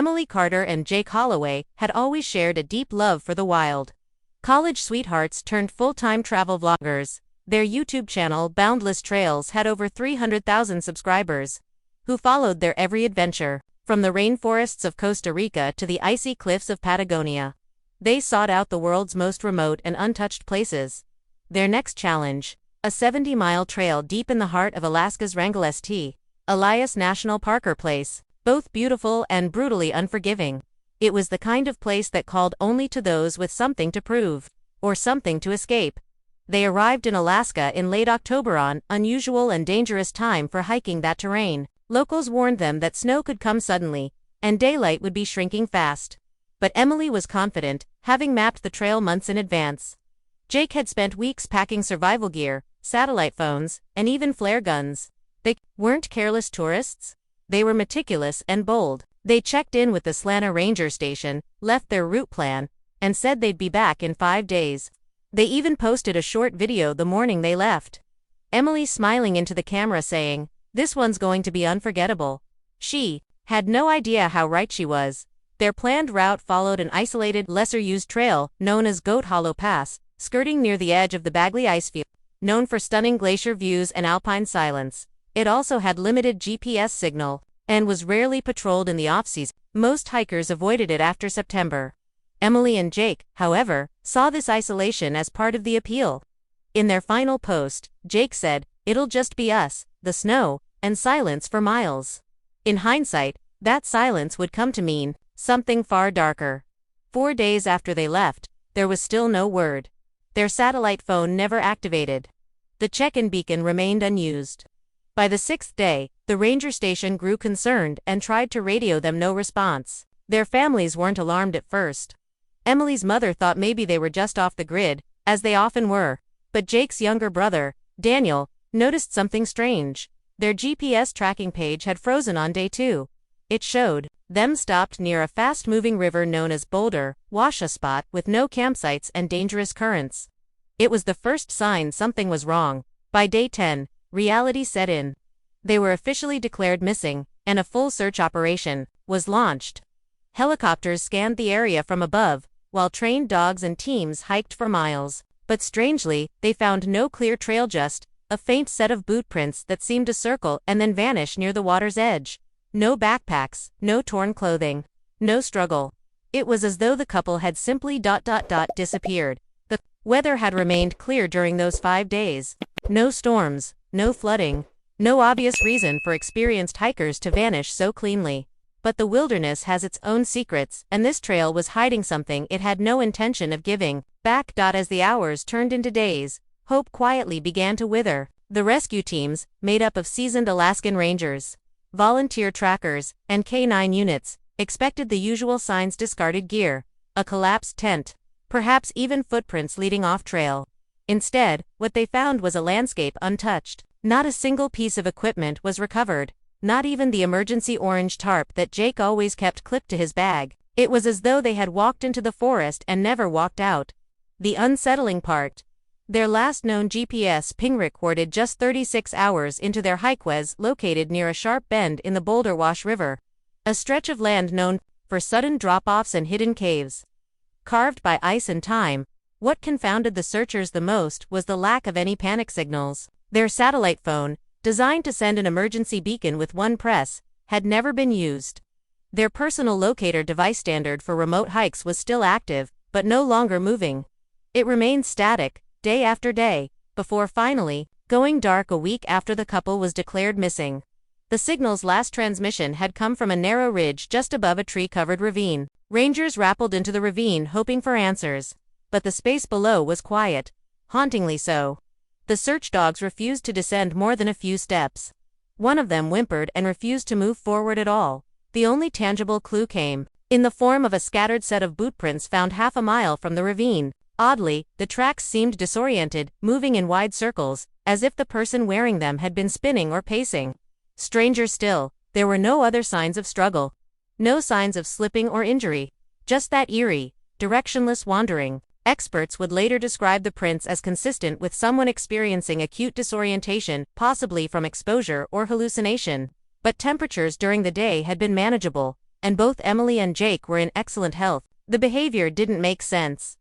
Emily Carter and Jake Holloway had always shared a deep love for the wild. College sweethearts turned full-time travel vloggers. Their YouTube channel, Boundless Trails, had over 300,000 subscribers, who followed their every adventure, from the rainforests of Costa Rica to the icy cliffs of Patagonia. They sought out the world's most remote and untouched places. Their next challenge: a 70-mile trail deep in the heart of Alaska's Wrangell St. Elias National Park place, both beautiful and brutally unforgiving. It was the kind of place that called only to those with something to prove, or something to escape. They arrived in Alaska in late October, on unusual and dangerous time for hiking that terrain. Locals warned them that snow could come suddenly, and daylight would be shrinking fast. But Emily was confident, having mapped the trail months in advance. Jake had spent weeks packing survival gear, satellite phones, and even flare guns. They weren't careless tourists. They were meticulous and bold. They checked in with the Slana Ranger Station, left their route plan, and said they'd be back in 5 days. They even posted a short video the morning they left. Emily smiling into the camera saying, "This one's going to be unforgettable." She had no idea how right she was. Their planned route followed an isolated, lesser-used trail known as Goat Hollow Pass, skirting near the edge of the Bagley Icefield. Known for stunning glacier views and alpine silence, it also had limited GPS signal and was rarely patrolled in the off-season. Most hikers avoided it after September. Emily and Jake, however, saw this isolation as part of the appeal. In their final post, Jake said, "It'll just be us, the snow, and silence for miles." In hindsight, that silence would come to mean something far darker. 4 days after they left, there was still no word. Their satellite phone never activated. The check-in beacon remained unused. By the 6th day, the ranger station grew concerned and tried to radio them. No response. Their families weren't alarmed at first. Emily's mother thought maybe they were just off the grid, as they often were. But Jake's younger brother, Daniel, noticed something strange. Their GPS tracking page had frozen on day 2. It showed them stopped near a fast-moving river known as Boulder Wash, a spot with no campsites and dangerous currents. It was the first sign something was wrong. By day 10, reality set in. They were officially declared missing, and a full search operation was launched. Helicopters scanned the area from above, while trained dogs and teams hiked for miles. But strangely, they found no clear trail, just a faint set of boot prints that seemed to circle and then vanish near the water's edge. No backpacks, no torn clothing, no struggle. It was as though the couple had simply disappeared. The weather had remained clear during those 5 days. No storms, no flooding, no obvious reason for experienced hikers to vanish so cleanly. But the wilderness has its own secrets, and this trail was hiding something it had no intention of giving back. As the hours turned into days, hope quietly began to wither. The rescue teams, made up of seasoned Alaskan rangers, volunteer trackers, and K9 units, expected the usual signs: discarded gear, a collapsed tent, perhaps even footprints leading off trail. Instead, what they found was a landscape untouched. Not a single piece of equipment was recovered. Not even the emergency orange tarp that Jake always kept clipped to his bag. It was as though they had walked into the forest and never walked out. The unsettling part: their last known GPS ping recorded just 36 hours into their hike was located near a sharp bend in the Boulder Wash River, a stretch of land known for sudden drop-offs and hidden caves, carved by ice and time. What confounded the searchers the most was the lack of any panic signals. Their satellite phone, designed to send an emergency beacon with one press, had never been used. Their personal locator device, standard for remote hikes, was still active, but no longer moving. It remained static, day after day, before finally going dark a week after the couple was declared missing. The signal's last transmission had come from a narrow ridge just above a tree-covered ravine. Rangers rappelled into the ravine hoping for answers, but the space below was quiet, hauntingly so. The search dogs refused to descend more than a few steps. One of them whimpered and refused to move forward at all. The only tangible clue came in the form of a scattered set of boot prints found half a mile from the ravine. Oddly, the tracks seemed disoriented, moving in wide circles, as if the person wearing them had been spinning or pacing. Stranger still, there were no other signs of struggle. No signs of slipping or injury. Just that eerie, directionless wandering. Experts would later describe the prints as consistent with someone experiencing acute disorientation, possibly from exposure or hallucination. But temperatures during the day had been manageable. and both Emily and Jake were in excellent health. The behavior didn't make sense.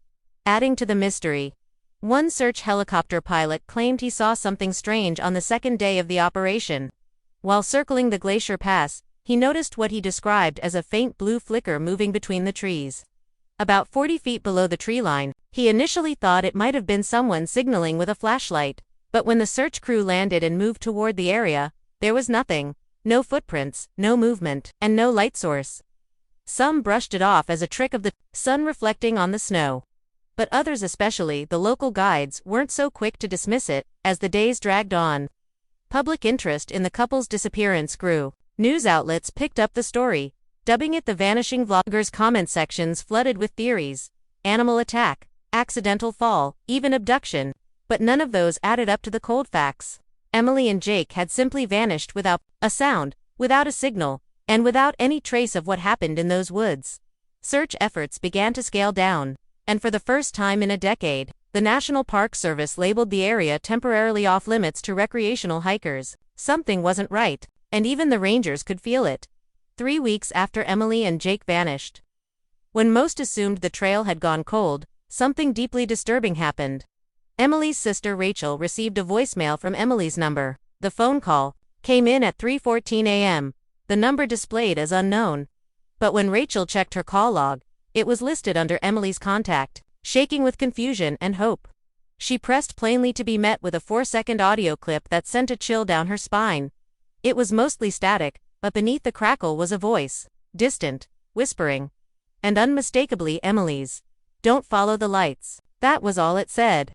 Adding to the mystery, one search helicopter pilot claimed he saw something strange on the second day of the operation. While circling the glacier pass, he noticed what he described as a faint blue flicker moving between the trees. About 40 feet below the tree line, he initially thought it might have been someone signaling with a flashlight, but when the search crew landed and moved toward the area, there was nothing. No footprints, no movement, and no light source. Some brushed it off as a trick of the sun reflecting on the snow. But others, especially the local guides, weren't so quick to dismiss it. As the days dragged on, public interest in the couple's disappearance grew. News outlets picked up the story, dubbing it the vanishing vloggers. Comment sections flooded with theories: animal attack, accidental fall, even abduction. But none of those added up to the cold facts. Emily and Jake had simply vanished without a sound, without a signal, and without any trace of what happened in those woods. Search efforts began to scale down, and for the first time in a decade, the National Park Service labeled the area temporarily off limits to recreational hikers. Something wasn't right, and even the rangers could feel it. 3 weeks after Emily and Jake vanished, when most assumed the trail had gone cold, something deeply disturbing happened. Emily's sister Rachel received a voicemail from Emily's number. The phone call came in at 3:14 a.m., the number displayed as unknown. But when Rachel checked her call log, it was listed under Emily's contact. Shaking with confusion and hope, she pressed plainly to be met with a 4-second audio clip that sent a chill down her spine. It was mostly static, but beneath the crackle was a voice, distant, whispering, and unmistakably Emily's. "Don't follow the lights." That was all it said.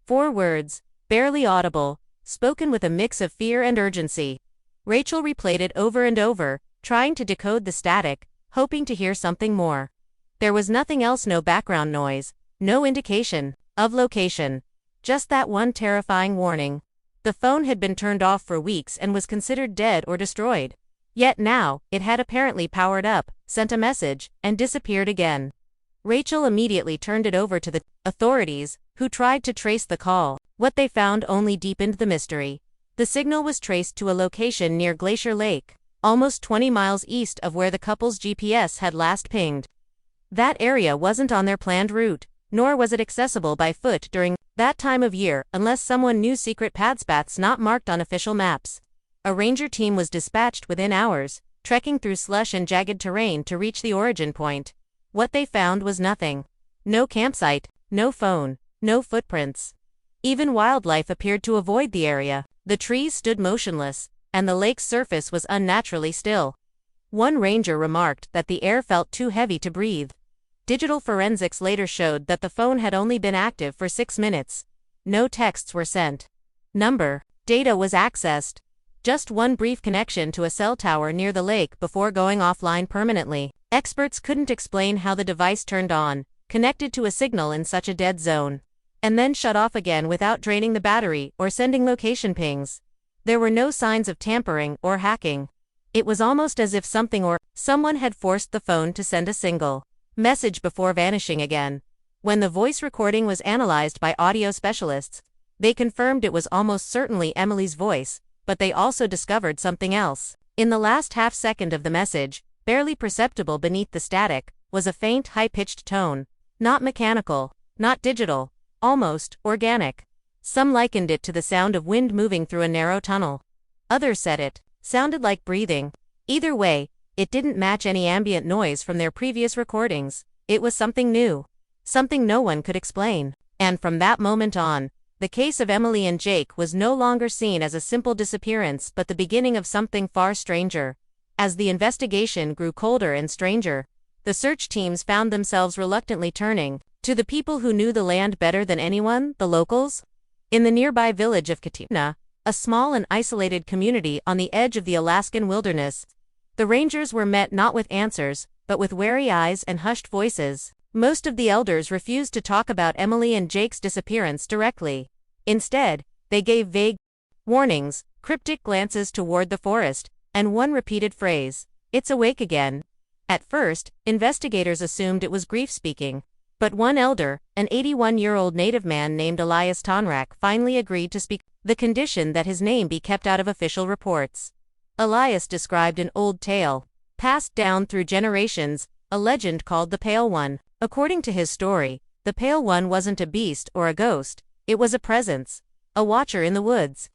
4 words, barely audible, spoken with a mix of fear and urgency. Rachel replayed it over and over, trying to decode the static, hoping to hear something more. There was nothing else, no background noise, no indication of location. Just that one terrifying warning. The phone had been turned off for weeks and was considered dead or destroyed. Yet now, it had apparently powered up, sent a message, and disappeared again. Rachel immediately turned it over to the authorities, who tried to trace the call. What they found only deepened the mystery. The signal was traced to a location near Glacier Lake, almost 20 miles east of where the couple's GPS had last pinged. That area wasn't on their planned route, nor was it accessible by foot during that time of year unless someone knew secret paths not marked on official maps. A ranger team was dispatched within hours, trekking through slush and jagged terrain to reach the origin point. What they found was nothing. No campsite, no phone, no footprints. Even wildlife appeared to avoid the area. The trees stood motionless, and the lake's surface was unnaturally still. One ranger remarked that the air felt too heavy to breathe. Digital forensics later showed that the phone had only been active for 6 minutes. No texts were sent. Data was accessed. Just one brief connection to a cell tower near the lake before going offline permanently. Experts couldn't explain how the device turned on, connected to a signal in such a dead zone, and then shut off again without draining the battery or sending location pings. There were no signs of tampering or hacking. It was almost as if something or someone had forced the phone to send a single message before vanishing again. When the voice recording was analyzed by audio specialists, they confirmed it was almost certainly Emily's voice, but they also discovered something else. In the last half second of the message, barely perceptible beneath the static, was a faint, high-pitched tone. Not mechanical, not digital, almost organic. Some likened it to the sound of wind moving through a narrow tunnel. Others said it sounded like breathing. Either way, it didn't match any ambient noise from their previous recordings. It was something new. Something no one could explain. And from that moment on, the case of Emily and Jake was no longer seen as a simple disappearance but the beginning of something far stranger. As the investigation grew colder and stranger, the search teams found themselves reluctantly turning to the people who knew the land better than anyone, the locals. In the nearby village of Katina, a small and isolated community on the edge of the Alaskan wilderness, the rangers were met not with answers, but with wary eyes and hushed voices. Most of the elders refused to talk about Emily and Jake's disappearance directly. Instead, they gave vague warnings, cryptic glances toward the forest, and one repeated phrase, "It's awake again." At first, investigators assumed it was grief speaking, but one elder, an 81-year-old native man named Elias Tonrak, finally agreed to speak, the condition that his name be kept out of official reports. Elias described an old tale. passed down through generations, a legend called the Pale One. According to his story, the Pale One wasn't a beast or a ghost, it was a presence, a watcher in the woods.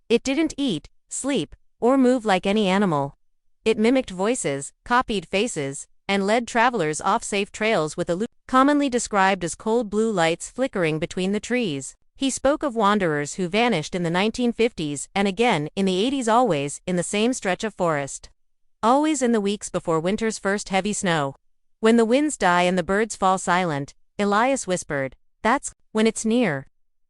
It didn't eat, sleep, or move like any animal. It mimicked voices, copied faces, and led travelers off safe trails with commonly described as cold blue lights flickering between the trees. He spoke of wanderers who vanished in the 1950s and again in the 80s, always in the same stretch of forest. Always in the weeks before winter's first heavy snow. When the winds die and the birds fall silent, Elias whispered, that's when it's near.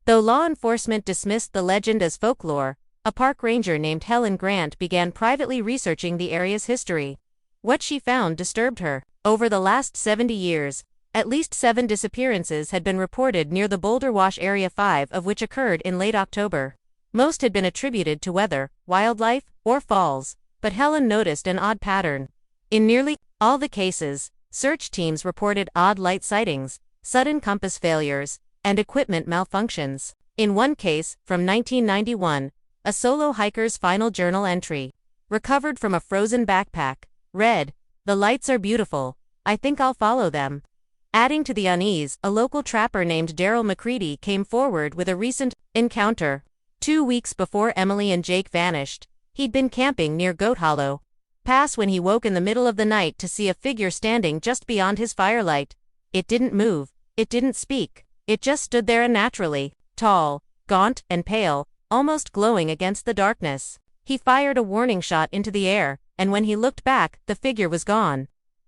Though law enforcement dismissed the legend as folklore, a park ranger named Helen Grant began privately researching the area's history. What she found disturbed her. Over the last 70 years, at least 7 disappearances had been reported near the Boulder Wash area, 5 of which occurred in late October. Most had been attributed to weather, wildlife, or falls, but Helen noticed an odd pattern. In nearly all the cases, search teams reported odd light sightings, sudden compass failures, and equipment malfunctions. In one case, from 1991, a solo hiker's final journal entry, recovered from a frozen backpack, read, "The lights are beautiful, I think I'll follow them." Adding to the unease, a local trapper named Daryl McCready came forward with a recent encounter. 2 weeks before Emily and Jake vanished, he'd been camping near Goat Hollow Pass when he woke in the middle of the night to see a figure standing just beyond his firelight. It didn't move, it didn't speak, it just stood there unnaturally, tall, gaunt, and pale, almost glowing against the darkness. He fired a warning shot into the air, and when he looked back, the figure was gone.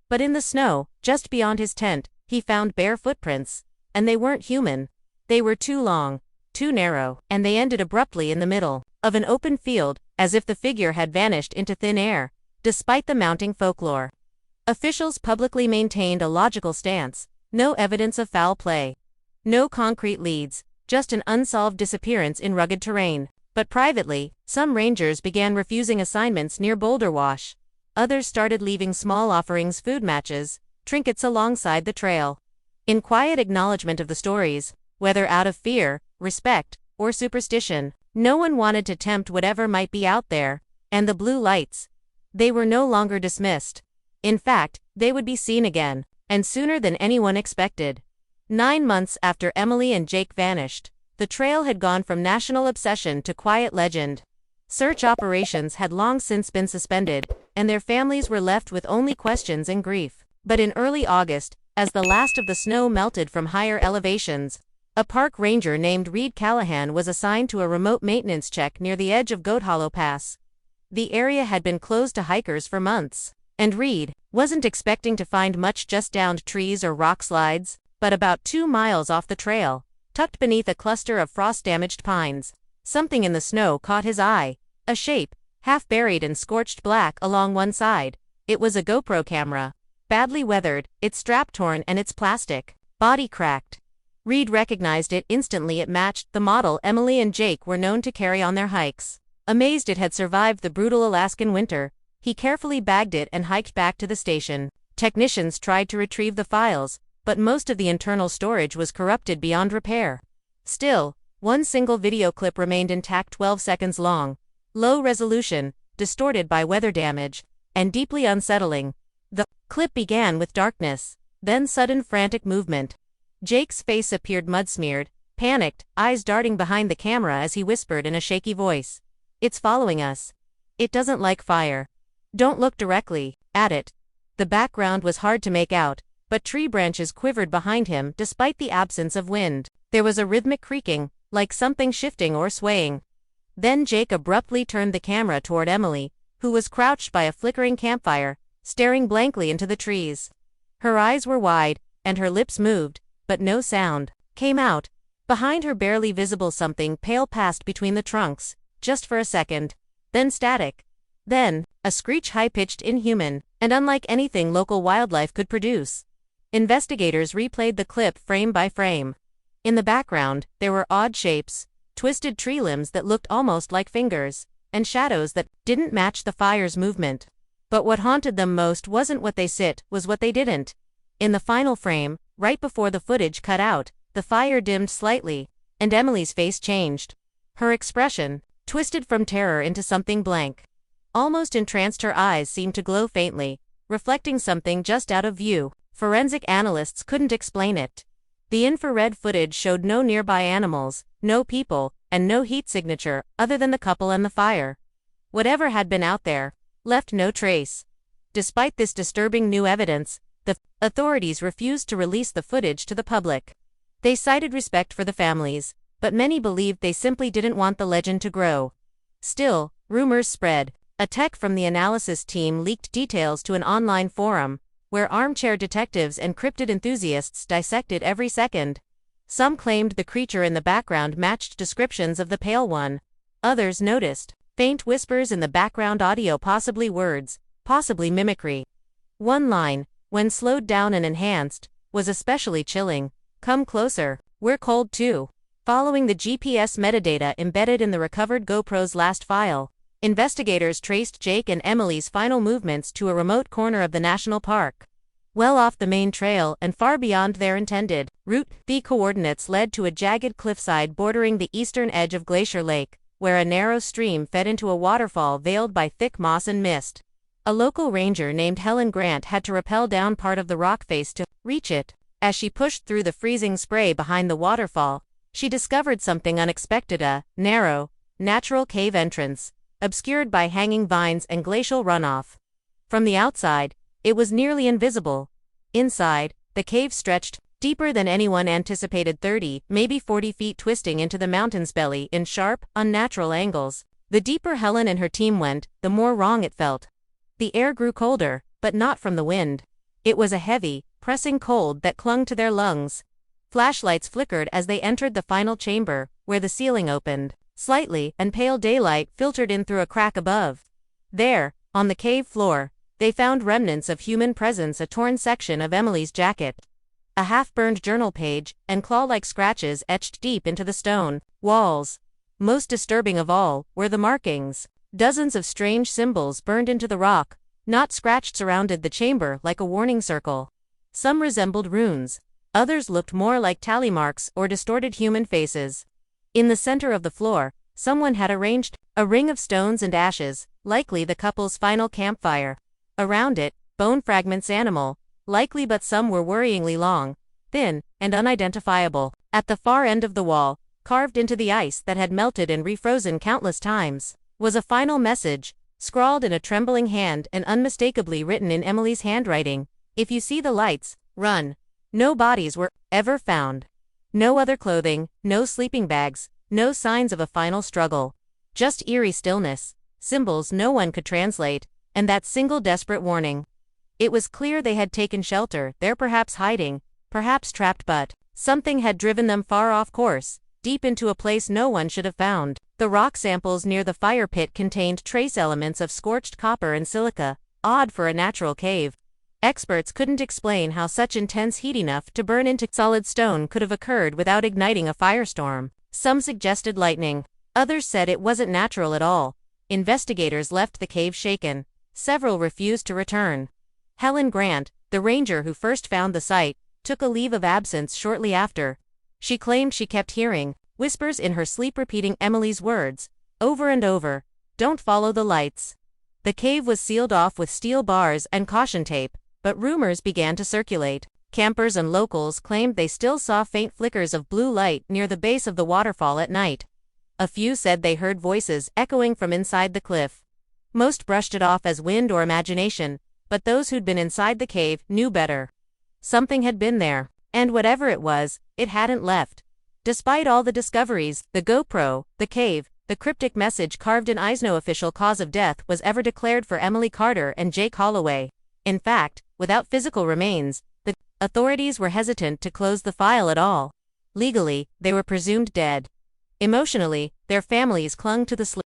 But in the snow, just beyond his tent, he found bare footprints, and they weren't human. They were too long, too narrow, and they ended abruptly in the middle of an open field, as if the figure had vanished into thin air. Despite the mounting folklore, officials publicly maintained a logical stance: no evidence of foul play, no concrete leads, just an unsolved disappearance in rugged terrain. But privately, some rangers began refusing assignments near Boulder Wash. Others started leaving small offerings, food matches, trinkets alongside the trail. In quiet acknowledgement of the stories, whether out of fear, respect, or superstition, no one wanted to tempt whatever might be out there. And the blue lights, they were no longer dismissed. In fact, they would be seen again, and sooner than anyone expected. 9 months after Emily and Jake vanished, the trail had gone from national obsession to quiet legend. Search operations had long since been suspended, and their families were left with only questions and grief. But in early August, as the last of the snow melted from higher elevations, a park ranger named Reed Callahan was assigned to a remote maintenance check near the edge of Goat Hollow Pass. The area had been closed to hikers for months, and Reed wasn't expecting to find much just downed trees or rock slides, but about 2 miles off the trail, tucked beneath a cluster of frost-damaged pines, something in the snow caught his eye, a shape, half buried in scorched black along one side. It was a GoPro camera, badly weathered, its strap torn and its plastic body cracked. Reed recognized it instantly. It matched the model Emily and Jake were known to carry on their hikes. Amazed it had survived the brutal Alaskan winter, he carefully bagged it and hiked back to the station. Technicians tried to retrieve the files, but most of the internal storage was corrupted beyond repair. Still, one single video clip remained intact, 12 seconds long, low resolution, distorted by weather damage, and deeply unsettling. The clip began with darkness, then sudden frantic movement. Jake's face appeared mud-smeared, panicked, eyes darting behind the camera as he whispered in a shaky voice, "It's following us. It doesn't like fire. Don't look directly at it." The background was hard to make out, but tree branches quivered behind him despite the absence of wind. There was a rhythmic creaking, like something shifting or swaying. Then Jake abruptly turned the camera toward Emily, who was crouched by a flickering campfire, staring blankly into the trees. Her eyes were wide, and her lips moved, but no sound came out. Behind her, barely visible, something pale passed between the trunks, just for a second. Then static. Then, a screech, high-pitched, inhuman, and unlike anything local wildlife could produce. Investigators replayed the clip frame by frame. In the background, there were odd shapes, twisted tree limbs that looked almost like fingers, and shadows that didn't match the fire's movement. But what haunted them most wasn't what they was what they didn't. In the final frame, right before the footage cut out, the fire dimmed slightly, and Emily's face changed. Her expression, twisted from terror into something blank, almost entranced, her eyes seemed to glow faintly, reflecting something just out of view. Forensic analysts couldn't explain it. The infrared footage showed no nearby animals, no people, and no heat signature, other than the couple and the fire. Whatever had been out there left no trace. Despite this disturbing new evidence, the authorities refused to release the footage to the public. They cited respect for the families, but many believed they simply didn't want the legend to grow. Still, rumors spread. A tech from the analysis team leaked details to an online forum, where armchair detectives and cryptid enthusiasts dissected every second. Some claimed the creature in the background matched descriptions of the pale one. Others noticed faint whispers in the background audio, possibly words, possibly mimicry. One line, when slowed down and enhanced, was especially chilling. "Come closer, we're cold too." Following the GPS metadata embedded in the recovered GoPro's last file, investigators traced Jake and Emily's final movements to a remote corner of the national park. Well off the main trail and far beyond their intended route, the coordinates led to a jagged cliffside bordering the eastern edge of Glacier Lake, where a narrow stream fed into a waterfall veiled by thick moss and mist. A local ranger named Helen Grant had to rappel down part of the rock face to reach it. As she pushed through the freezing spray behind the waterfall, she discovered something unexpected: a narrow, natural cave entrance, obscured by hanging vines and glacial runoff. From the outside, it was nearly invisible. Inside, the cave stretched deeper than anyone anticipated, 30, maybe 40 feet, twisting into the mountain's belly in sharp, unnatural angles. The deeper Helen and her team went, the more wrong it felt. The air grew colder, but not from the wind. It was a heavy, pressing cold that clung to their lungs. Flashlights flickered as they entered the final chamber, where the ceiling opened slightly and pale daylight filtered in through a crack above. There, on the cave floor, they found remnants of human presence: a torn section of Emily's jacket, a half-burned journal page, and claw-like scratches etched deep into the stone walls. Most disturbing of all were the markings. Dozens of strange symbols burned into the rock, not scratched, surrounded the chamber like a warning circle. Some resembled runes. Others looked more like tally marks or distorted human faces. In the center of the floor, someone had arranged a ring of stones and ashes, likely the couple's final campfire. Around it, bone fragments, animal, likely, but some were worryingly long, thin, and unidentifiable. At the far end of the wall, carved into the ice that had melted and refrozen countless times, was a final message, scrawled in a trembling hand and unmistakably written in Emily's handwriting: "If you see the lights, run." No bodies were ever found. No other clothing, no sleeping bags, no signs of a final struggle. Just eerie stillness, symbols no one could translate, and that single desperate warning. It was clear they had taken shelter there, perhaps hiding, perhaps trapped, but something had driven them far off course, deep into a place no one should have found. The rock samples near the fire pit contained trace elements of scorched copper and silica, odd for a natural cave. Experts couldn't explain how such intense heat enough to burn into solid stone could have occurred without igniting a firestorm. Some suggested lightning. Others said it wasn't natural at all. Investigators left the cave shaken. Several refused to return. Helen Grant, the ranger who first found the site, took a leave of absence shortly after. She claimed she kept hearing whispers in her sleep repeating Emily's words over and over: "Don't follow the lights." The cave was sealed off with steel bars and caution tape, but rumors began to circulate. Campers and locals claimed they still saw faint flickers of blue light near the base of the waterfall at night. A few said they heard voices echoing from inside the cliff. Most brushed it off as wind or imagination, but those who'd been inside the cave knew better. Something had been there, and whatever it was, it hadn't left. Despite all the discoveries, the GoPro, the cave, the cryptic message carved in ice, no official cause of death was ever declared for Emily Carter and Jake Holloway. In fact, without physical remains, the authorities were hesitant to close the file at all. Legally, they were presumed dead. Emotionally, their families clung to the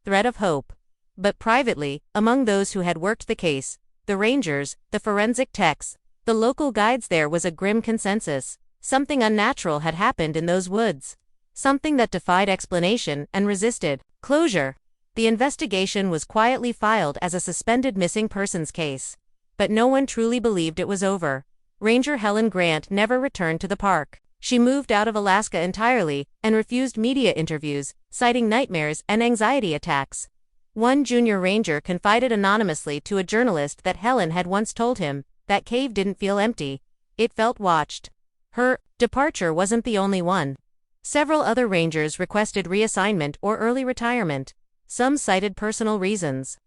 thread of hope. But privately, among those who had worked the case, the rangers, the forensic techs, the local guides, there was a grim consensus. Something unnatural had happened in those woods. Something that defied explanation and resisted closure. The investigation was quietly filed as a suspended missing persons case. But no one truly believed it was over. Ranger Helen Grant never returned to the park. She moved out of Alaska entirely and refused media interviews, citing nightmares and anxiety attacks. One junior ranger confided anonymously to a journalist that Helen had once told him, that cave didn't feel empty. It felt watched. Her departure wasn't the only one. Several other rangers requested reassignment or early retirement. Some cited personal reasons.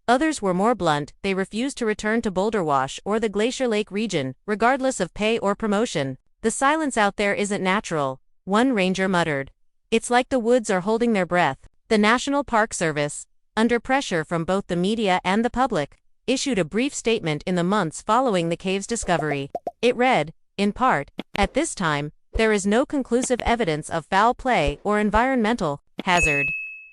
Others were more blunt, they refused to return to Boulder Wash or the Glacier Lake region, regardless of pay or promotion. The silence out there isn't natural, one ranger muttered. It's like the woods are holding their breath. The National Park Service, under pressure from both the media and the public, issued a brief statement in the months following the cave's discovery. It read, in part, "At this time, there is no conclusive evidence of foul play or environmental hazard.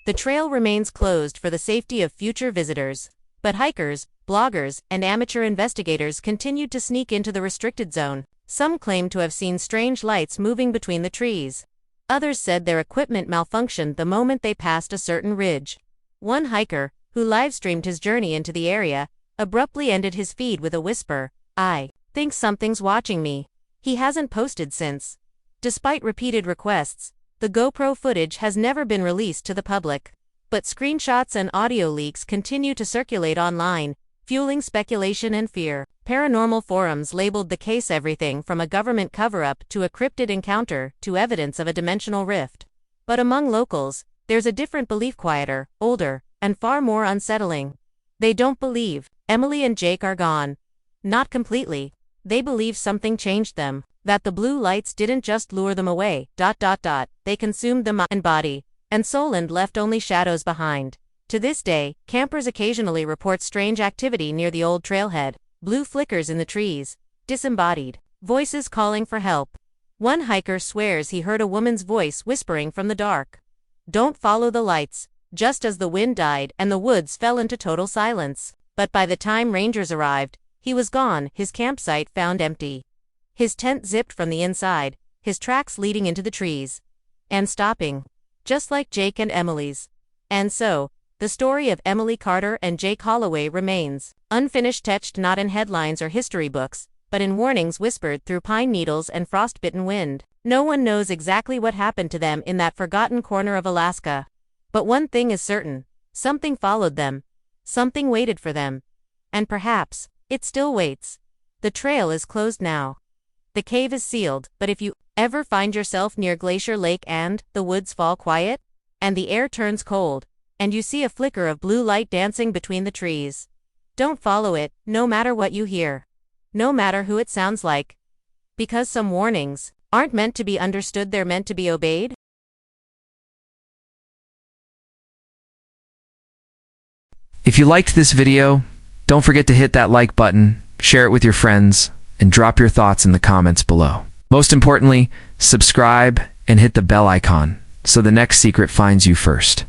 The trail remains closed for the safety of future visitors." But hikers, bloggers, and amateur investigators continued to sneak into the restricted zone. Some claimed to have seen strange lights moving between the trees. Others said their equipment malfunctioned the moment they passed a certain ridge. One hiker, who livestreamed his journey into the area, abruptly ended his feed with a whisper, "I think something's watching me." He hasn't posted since. Despite repeated requests, the GoPro footage has never been released to the public. But screenshots and audio leaks continue to circulate online, fueling speculation and fear. Paranormal forums labeled the case everything from a government cover-up to a cryptid encounter to evidence of a dimensional rift. But among locals, there's a different belief, quieter, older, and far more unsettling. They don't believe Emily and Jake are gone. Not completely. They believe something changed them, that the blue lights didn't just lure them away, they consumed the mind and body, and soul and left only shadows behind. To this day, campers occasionally report strange activity near the old trailhead, blue flickers in the trees, disembodied voices calling for help. One hiker swears he heard a woman's voice whispering from the dark. Don't follow the lights, just as the wind died and the woods fell into total silence. But by the time rangers arrived, he was gone, his campsite found empty. His tent zipped from the inside, his tracks leading into the trees. And stopping. Just like Jake and Emily's. And so, the story of Emily Carter and Jake Holloway remains unfinished, etched not in headlines or history books, but in warnings whispered through pine needles and frostbitten wind. No one knows exactly what happened to them in that forgotten corner of Alaska. But one thing is certain, something followed them. Something waited for them. And perhaps, it still waits. The trail is closed now. The cave is sealed, but if you ever find yourself near Glacier Lake and the woods fall quiet, and the air turns cold, and you see a flicker of blue light dancing between the trees, don't follow it, no matter what you hear. No matter who it sounds like. Because some warnings aren't meant to be understood, they're meant to be obeyed. If you liked this video, don't forget to hit that like button, share it with your friends, and drop your thoughts in the comments below. Most importantly, subscribe and hit the bell icon so the next secret finds you first.